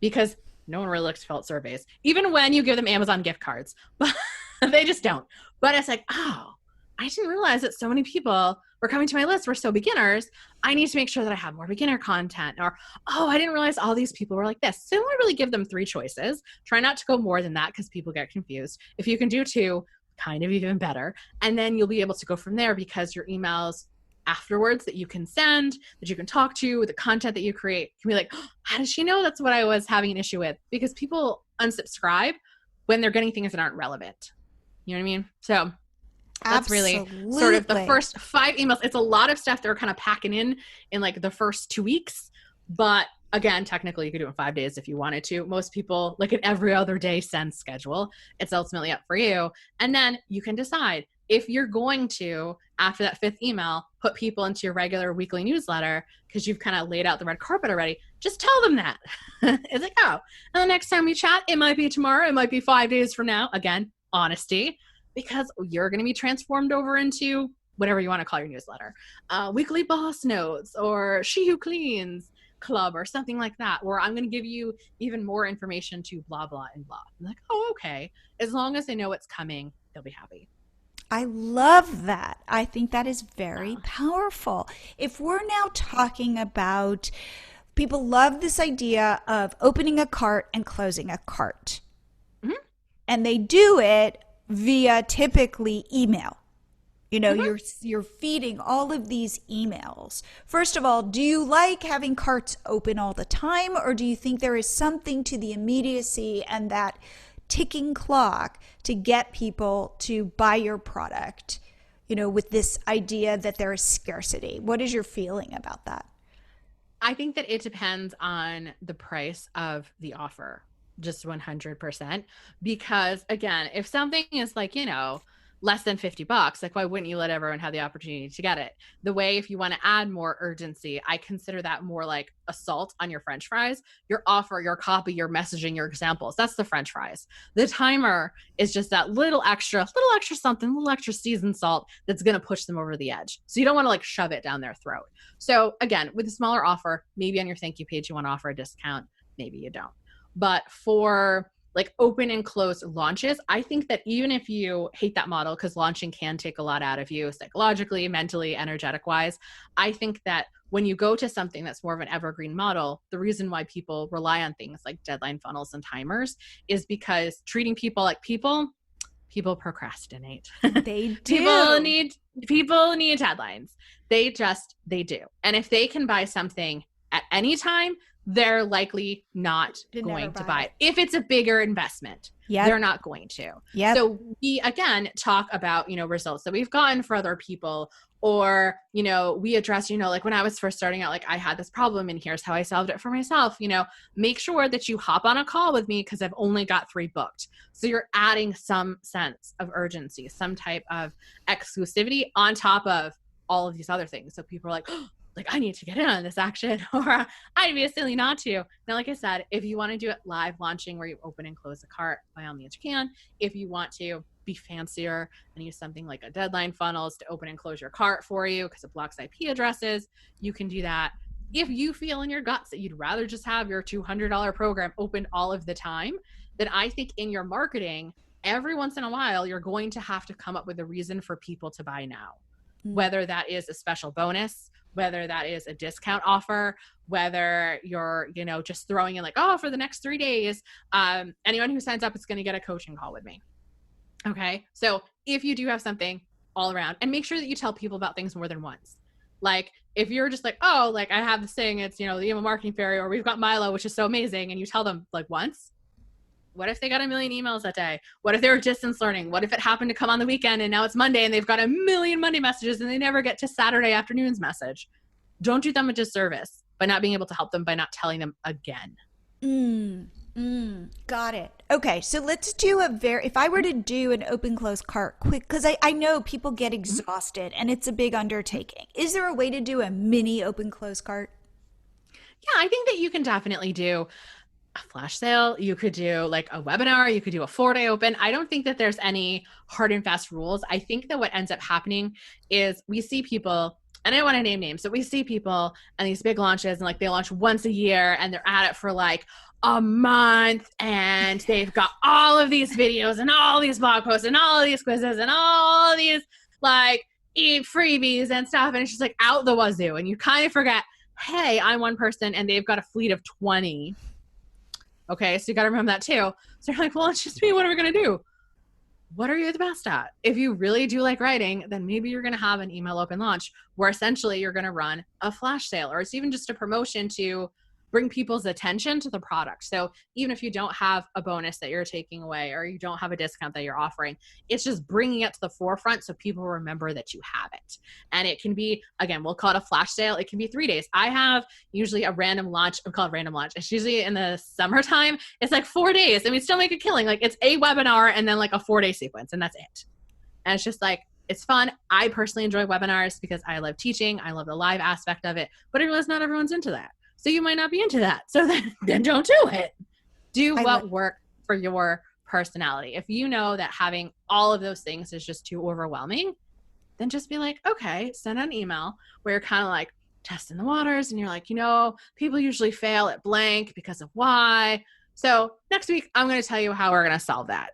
[SPEAKER 3] Because no one really looks to fill out surveys, even when you give them Amazon gift cards, but they just don't. But it's like, oh, I didn't realize that so many people were coming to my list were so beginners. I need to make sure that I have more beginner content. Or, oh, I didn't realize all these people were like this. So I really give them 3 choices. Try not to go more than that because people get confused. If you can do 2, kind of even better. And then you'll be able to go from there because your emails afterwards that you can send, that you can talk to, the content that you create can be like, oh, how does she know that's what I was having an issue with? Because people unsubscribe when they're getting things that aren't relevant. You know what I mean? So that's really sort of the first 5 emails. It's a lot of stuff they're kind of packing in like the first 2 weeks. But again, technically you could do it in 5 days if you wanted to. Most people like an every other day send schedule. It's ultimately up for you. And then you can decide if you're going to, after that 5th email, put people into your regular weekly newsletter because you've kind of laid out the red carpet already. Just tell them that. It's like, oh, and the next time we chat, it might be tomorrow. It might be 5 days from now. Again, honesty. Because you're going to be transformed over into whatever you want to call your newsletter, weekly boss notes or she who cleans club or something like that, where I'm going to give you even more information to blah, blah, and blah. I'm like, oh, okay. As long as they know it's coming, they'll be happy.
[SPEAKER 2] I love that. I think that is very powerful. If we're now talking about, people love this idea of opening a cart and closing a cart. Mm-hmm. And they do it via typically email. You're feeding all of these emails. First of all, do you like having carts open all the time, or do you think there is something to the immediacy and that ticking clock to get people to buy your product, with this idea that there is scarcity? What is your feeling about that?
[SPEAKER 3] I think that it depends on the price of the offer. Just 100%. Because again, if something is like, less than $50, like why wouldn't you let everyone have the opportunity to get it? The way, if you want to add more urgency, I consider that more like a salt on your French fries. Your offer, your copy, your messaging, your examples, that's the French fries. The timer is just that little extra something, little extra seasoned salt that's going to push them over the edge. So you don't want to like shove it down their throat. So again, with a smaller offer, maybe on your thank you page, you want to offer a discount. Maybe you don't. But for like open and close launches, I think that even if you hate that model, because launching can take a lot out of you psychologically, mentally, energetic wise, I think that when you go to something that's more of an evergreen model, the reason why people rely on things like deadline funnels and timers is because treating people like people procrastinate.
[SPEAKER 2] They do.
[SPEAKER 3] People need deadlines. They do. And if they can buy something at any time, they're likely not going to buy it. If it's a bigger investment, they're not going to. Yep. So we, again, talk about, results that we've gotten for other people, or, we address, like when I was first starting out, like I had this problem and here's how I solved it for myself. Make sure that you hop on a call with me because I've only got 3 booked. So you're adding some sense of urgency, some type of exclusivity on top of all of these other things. So people are like, oh, like I need to get in on this action, or I'd be a silly not to. Now, like I said, if you want to do it live launching where you open and close the cart, by all means you can. If you want to be fancier and use something like a deadline funnels to open and close your cart for you because it blocks IP addresses, you can do that. If you feel in your guts that you'd rather just have your $200 program open all of the time, then I think in your marketing every once in a while, you're going to have to come up with a reason for people to buy now, whether that is a special bonus, whether that is a discount offer, whether you're, just throwing in like, oh, for the next 3 days, anyone who signs up is going to get a coaching call with me. Okay. So if you do have something all around, and make sure that you tell people about things more than once. Like if you're just like, oh, like I have this thing, it's, the email marketing fairy, or we've got Milo, which is so amazing. And you tell them like once. What if they got a million emails that day? What if they were distance learning? What if it happened to come on the weekend and now it's Monday and they've got a million Monday messages and they never get to Saturday afternoon's message? Don't do them a disservice by not being able to help them, by not telling them again.
[SPEAKER 2] Got it. Okay, so let's do if I were to do an open close cart quick, because I know people get exhausted and it's a big undertaking. Is there a way to do a mini open close cart?
[SPEAKER 3] Yeah, I think that you can definitely do a flash sale. You could do like a webinar. You could do a 4-day open. I don't think that there's any hard and fast rules. I think that what ends up happening is we see people, and I don't want to name names, so we see people and these big launches, and like they launch once a year and they're at it for like a month, and they've got all of these videos and all these blog posts and all of these quizzes and all of these like freebies and stuff. And it's just like out the wazoo. And you kind of forget, hey, I'm one person and they've got a fleet of 20. Okay, so you got to remember that too. So you're like, well, it's just me. What are we going to do? What are you the best at? If you really do like writing, then maybe you're going to have an email open launch where essentially you're going to run a flash sale, or it's even just a promotion to bring people's attention to the product. So even if you don't have a bonus that you're taking away, or you don't have a discount that you're offering, it's just bringing it to the forefront so people remember that you have it. And it can be, again, we'll call it a flash sale. It can be 3 days. I have usually a random launch. We call it random launch. It's usually in the summertime. It's like 4 days and we still make a killing. Like it's a webinar and then like a 4-day sequence, and that's it. And it's just like, it's fun. I personally enjoy webinars because I love teaching. I love the live aspect of it, but I realize not everyone's into that. So you might not be into that. So then don't do it. Do what works for your personality. If you know that having all of those things is just too overwhelming, then just be like, okay, send an email where you're kind of like testing the waters and you're like, people usually fail at blank because of why. So next week, I'm going to tell you how we're going to solve that.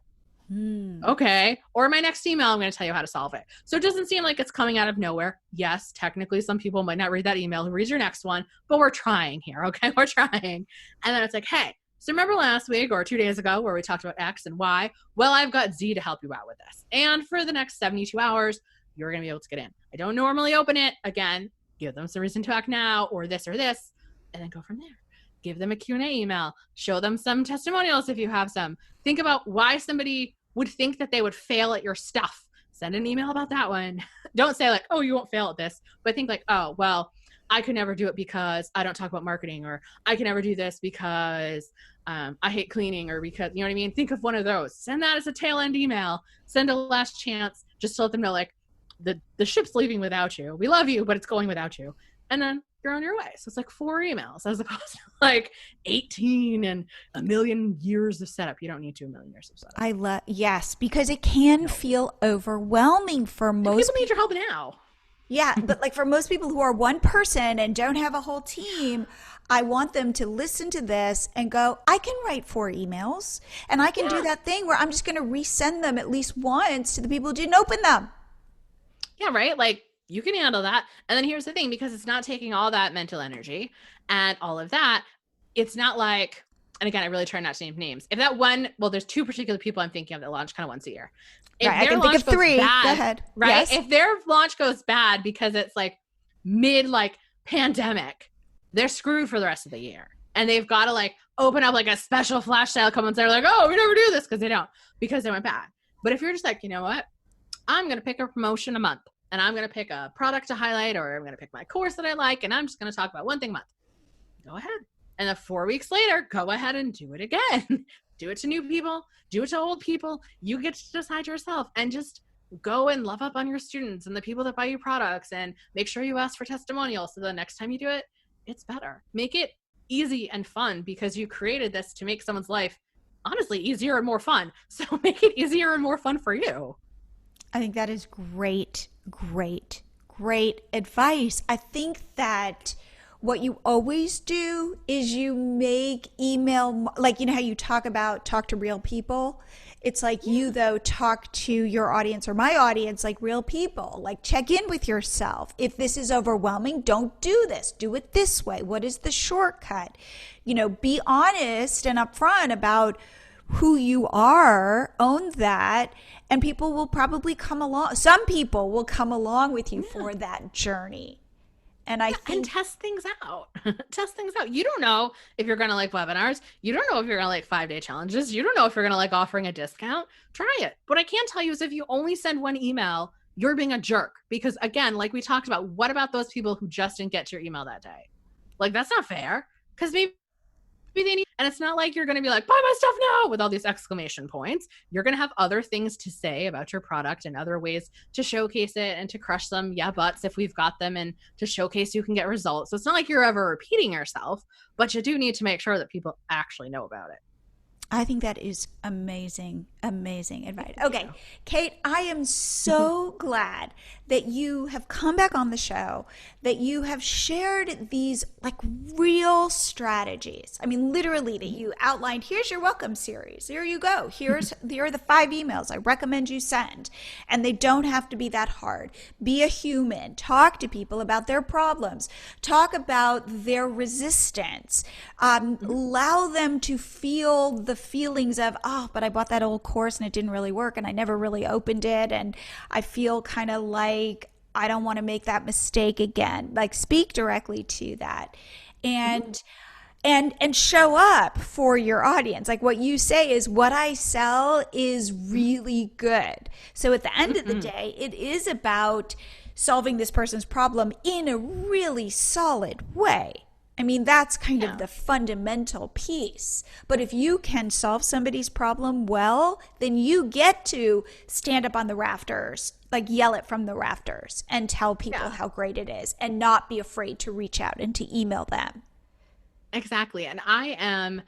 [SPEAKER 3] Okay. Or my next email, I'm going to tell you how to solve it. So it doesn't seem like it's coming out of nowhere. Yes, technically some people might not read that email. Read your next one, but we're trying here. Okay. We're trying. And then it's like, hey, so remember last week or 2 days ago where we talked about X and Y? Well, I've got Z to help you out with this. And for the next 72 hours, you're going to be able to get in. I don't normally open it. Again, give them some reason to act now, or this, and then go from there. Give them a Q&A email. Show them some testimonials if you have some. Think about why somebody would think that they would fail at your stuff. Send an email about that one. Don't say like, oh, you won't fail at this, but think like, oh, well, I could never do it because I don't talk about marketing, or I can never do this because I hate cleaning, or because, you know what I mean? Think of one of those. Send that as a tail end email. Send a last chance just to let them know like the ship's leaving without you. We love you, but it's going without you. And then you're on your way. So it's like 4 emails as opposed to like 18 and a million years of setup. You don't need 2 million years of setup.
[SPEAKER 2] Yes, because it can feel overwhelming for most
[SPEAKER 3] people. Need your help now.
[SPEAKER 2] Yeah, but like for most people who are one person and don't have a whole team, I want them to listen to this and go, I can write 4 emails and I can do that thing where I'm just going to resend them at least once to the people who didn't open them.
[SPEAKER 3] Yeah, right? Like, you can handle that. And then here's the thing, because it's not taking all that mental energy and all of that, it's not like, and again, I really try not to name names. If that one, well, there's 2 particular people I'm thinking of that launch kind of once a year. If
[SPEAKER 2] right, I can think of 3.
[SPEAKER 3] Bad,
[SPEAKER 2] go ahead.
[SPEAKER 3] Right?
[SPEAKER 2] Yes.
[SPEAKER 3] If their launch goes bad because it's like mid like pandemic, they're screwed for the rest of the year. And they've got to like open up like a special flash sale. Come and say like, oh, we never do this, because they went bad. But if you're just like, you know what? I'm going to pick a promotion a month. And I'm going to pick a product to highlight, or I'm going to pick my course that I like, and I'm just going to talk about one thing a month. Go ahead. And then 4 weeks later, go ahead and do it again. Do it to new people. Do it to old people. You get to decide yourself, and just go and love up on your students and the people that buy you products, and make sure you ask for testimonials so the next time you do it, it's better. Make it easy and fun, because you created this to make someone's life honestly easier and more fun. So make it easier and more fun for you.
[SPEAKER 2] I think that is great advice. I think that what you always do is you make email, like, you know how you talk to real people? It's like you, though, talk to your audience or my audience like real people. Like, check in with yourself. If this is overwhelming, don't do this. Do it this way. What is the shortcut? You know, be honest and upfront about who you are, own that, and people will probably come along. Some people will come along with you for that journey. And I think,
[SPEAKER 3] and test things out. Test things out. You don't know if you're going to like webinars. You don't know if you're going to like 5-day challenges. You don't know if you're going to like offering a discount. Try it. What I can tell you is if you only send one email, you're being a jerk. Because again, like we talked about, what about those people who just didn't get to your email that day? Like, that's not fair. Because maybe they need, and it's not like you're going to be like, buy my stuff now with all these exclamation points. You're going to have other things to say about your product and other ways to showcase it and to crush some buts if we've got them, and to showcase you can get results. So it's not like you're ever repeating yourself, but you do need to make sure that people actually know about it.
[SPEAKER 2] I think that is amazing, amazing advice. Okay, Kate, I am so glad that you have come back on the show, that you have shared these like real strategies. I mean, literally, that you outlined, here's your welcome series. Here you go. Here are the 5 emails I recommend you send. And they don't have to be that hard. Be a human. Talk to people about their problems. Talk about their resistance. Allow them to feel the feelings of, oh, but I bought that old course and it didn't really work and I never really opened it and I feel kind of like I don't want to make that mistake again. Like, speak directly to that and show up for your audience. Like, what you say is, what I sell is really good. So at the end of the day, it is about solving this person's problem in a really solid way. I mean, that's kind of the fundamental piece. But if you can solve somebody's problem well, then you get to stand up on the rafters, like yell it from the rafters and tell people how great it is, and not be afraid to reach out and to email them.
[SPEAKER 3] Exactly. And I'm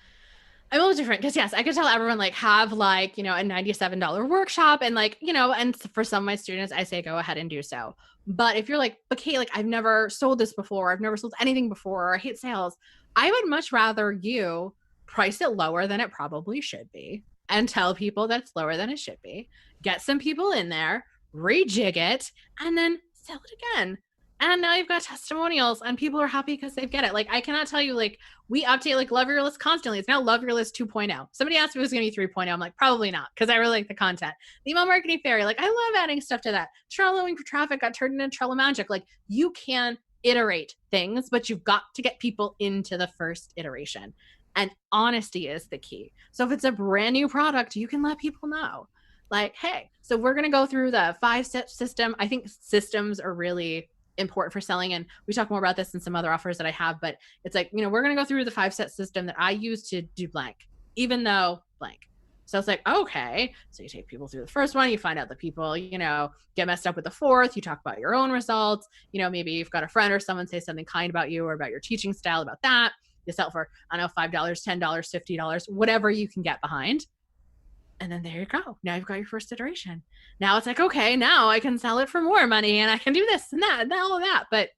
[SPEAKER 3] a little different because yes, I could tell everyone like have like, you know, a $97 workshop and like, you know, and for some of my students, I say, go ahead and do so. But if you're like, okay, like I've never sold this before, I've never sold anything before, or I hate sales, I would much rather you price it lower than it probably should be and tell people that it's lower than it should be, get some people in there, rejig it, and then sell it again. And now you've got testimonials and people are happy because they get it. Like, I cannot tell you, like, we update like Love Your List constantly. It's now Love Your List 2.0. Somebody asked me if it was going to be 3.0. I'm like, probably not, because I really like the content. The email marketing fairy, like I love adding stuff to that. Trelloing for traffic got turned into Trello magic. Like, you can iterate things, but you've got to get people into the first iteration. And honesty is the key. So if it's a brand new product, you can let people know. Like, hey, so we're going to go through the 5-step system. I think systems are really important for selling, and we talk more about this in some other offers that I have, but it's like, you know, we're going to go through the 5-step system that I use to do blank, even though blank. So it's like, okay, so you take people through the first one, you find out that people, you know, get messed up with the fourth, you talk about your own results, you know, maybe you've got a friend or someone say something kind about you or about your teaching style, about that. You sell for, I don't know, $5, $10, $50, whatever you can get behind. And then there you go. Now you've got your first iteration. Now it's like, okay, now I can sell it for more money and I can do this and that and all of that. But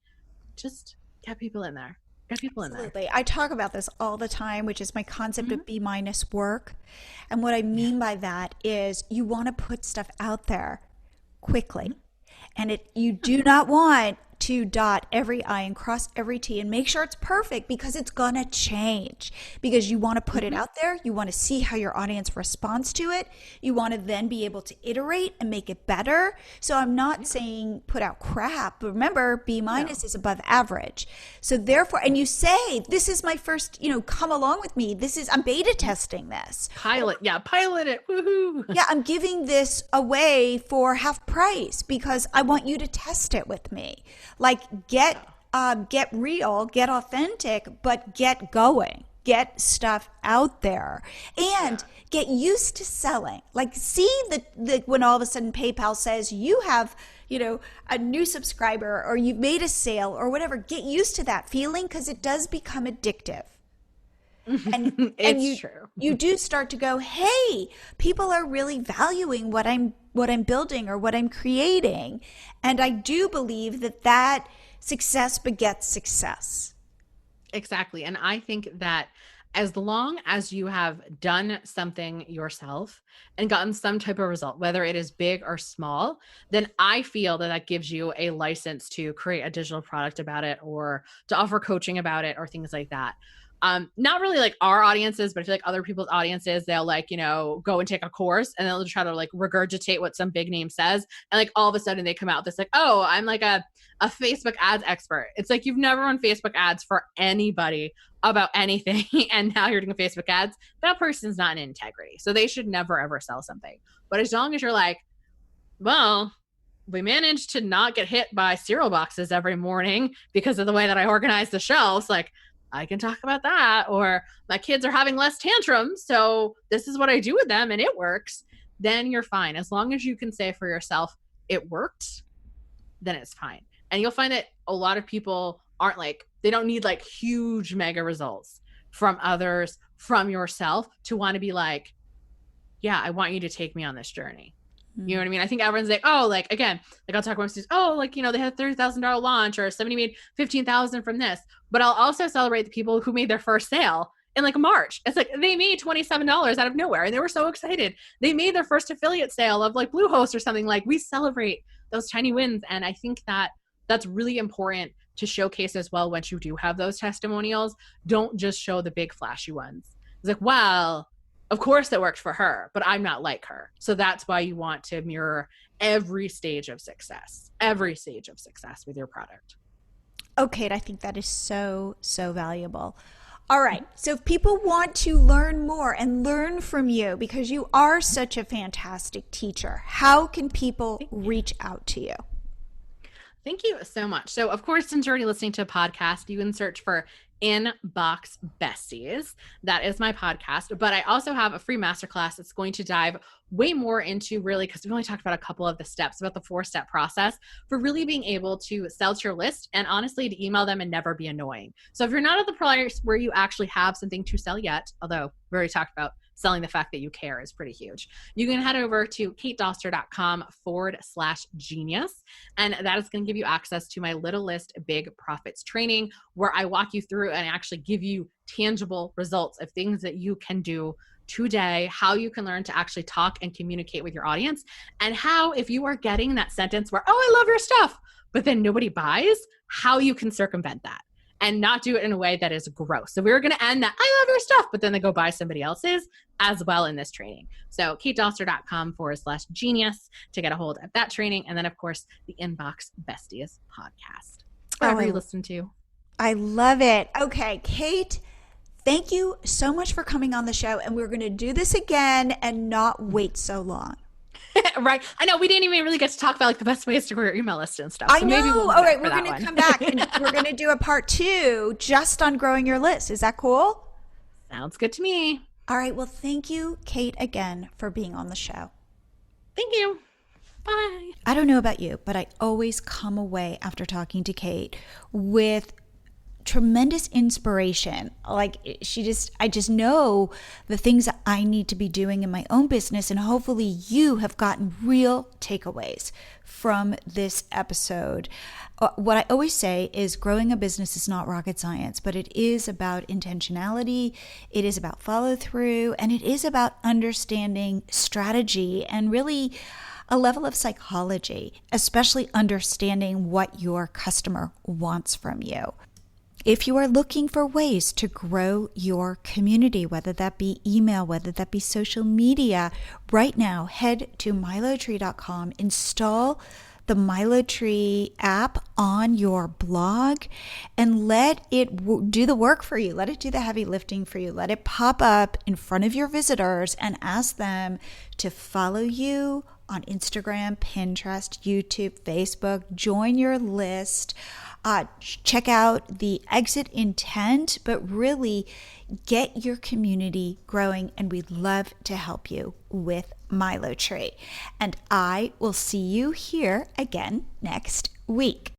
[SPEAKER 3] just get people in there. Get people in there.
[SPEAKER 2] Absolutely. I talk about this all the time, which is my concept of B- work. And what I mean by that is you want to put stuff out there quickly. And you do not want to dot every I and cross every T and make sure it's perfect, because it's going to change. Because you want to put it out there. You want to see how your audience responds to it. You want to then be able to iterate and make it better. So I'm not saying put out crap, but remember, B- is above average. So therefore, and you say, this is my first, you know, come along with me. I'm beta testing this.
[SPEAKER 3] Pilot it. Woohoo.
[SPEAKER 2] Yeah, I'm giving this away for half price because I want you to test it with me. Like, get real, get authentic, but get going. Get stuff out there and get used to selling. Like, see the when all of a sudden PayPal says you have, you know, a new subscriber or you've made a sale or whatever. Get used to that feeling, because it does become addictive. And
[SPEAKER 3] It's true.
[SPEAKER 2] You do start to go, hey, people are really valuing what I'm building or what I'm creating. And I do believe that success begets success.
[SPEAKER 3] Exactly. And I think that as long as you have done something yourself and gotten some type of result, whether it is big or small, then I feel that that gives you a license to create a digital product about it or to offer coaching about it or things like that. Not really like our audiences, but I feel like other people's audiences, they'll like, go and take a course and they'll try to like regurgitate what some big name says. And like all of a sudden they come out this like, oh, I'm like a Facebook ads expert. It's like you've never run Facebook ads for anybody about anything. And now you're doing Facebook ads. That person's not in integrity. So they should never, ever sell something. But as long as you're like, well, we managed to not get hit by cereal boxes every morning because of the way that I organize the shelves. Like, I can talk about that. Or my kids are having less tantrums, so this is what I do with them and it works. Then you're fine. As long as you can say for yourself, it worked, then it's fine. And you'll find that a lot of people aren't like, they don't need like huge mega results from others, from yourself to want to be like, yeah, I want you to take me on this journey. You know what I mean? I think everyone's like, oh, like, again, like I'll talk about students, oh, like, they had a $30,000 launch or somebody made $15,000 from this. But I'll also celebrate the people who made their first sale in like March. It's like they made $27 out of nowhere and they were so excited. They made their first affiliate sale of like Bluehost or something. Like, we celebrate those tiny wins. And I think that that's really important to showcase as well. Once you do have those testimonials, don't just show the big flashy ones. It's like, well, of course it worked for her, but I'm not like her. So that's why you want to mirror every stage of success with your product.
[SPEAKER 2] Okay, I think that is so, so valuable. All right. So if people want to learn more and learn from you, because you are such a fantastic teacher, how can people reach out to you?
[SPEAKER 3] Thank you so much. So, of course, since you're already listening to a podcast, you can search for Inbox Besties. That is my podcast. But I also have a free masterclass that's going to dive way more into really, because we've only talked about a couple of the steps, about the 4-step process for really being able to sell to your list and honestly to email them and never be annoying. So if you're not at the place where you actually have something to sell yet, although we already talked about selling the fact that you care is pretty huge, you can head over to katedoster.com/genius. And that is going to give you access to my Little List Big Profits training, where I walk you through and actually give you tangible results of things that you can do today, how you can learn to actually talk and communicate with your audience, and how, if you are getting that sentence where, oh, I love your stuff, but then nobody buys, how you can circumvent that and not do it in a way that is gross. So we're going to end that, I love your stuff, but then they go buy somebody else's as well in this training. So katedoster.com/genius to get a hold of that training. And then, of course, the Inbox Besties podcast, wherever you listen to.
[SPEAKER 2] I love it. Okay, Kate, thank you so much for coming on the show. And we're going to do this again and not wait so long.
[SPEAKER 3] Right. I know we didn't even really get to talk about like the best ways to grow your email list and stuff.
[SPEAKER 2] So maybe we'll all right, we're going to come back and we're going to do a part 2 just on growing your list. Is that cool?
[SPEAKER 3] Sounds good to me.
[SPEAKER 2] All right. Well, thank you, Kate, again for being on the show.
[SPEAKER 3] Thank you. Bye.
[SPEAKER 2] I don't know about you, but I always come away after talking to Kate with tremendous inspiration. Like I just know the things that I need to be doing in my own business. And hopefully you have gotten real takeaways from this episode. What I always say is growing a business is not rocket science, but it is about intentionality. It is about follow through, and it is about understanding strategy and really a level of psychology, especially understanding what your customer wants from you. If you are looking for ways to grow your community, whether that be email, whether that be social media, right now, head to MiloTree.com, install the MiloTree app on your blog, and let it do the work for you. Let it do the heavy lifting for you. Let it pop up in front of your visitors and ask them to follow you on Instagram, Pinterest, YouTube, Facebook. Join your list. Check out the exit intent, but really get your community growing, and we'd love to help you with MiloTree. And I will see you here again next week.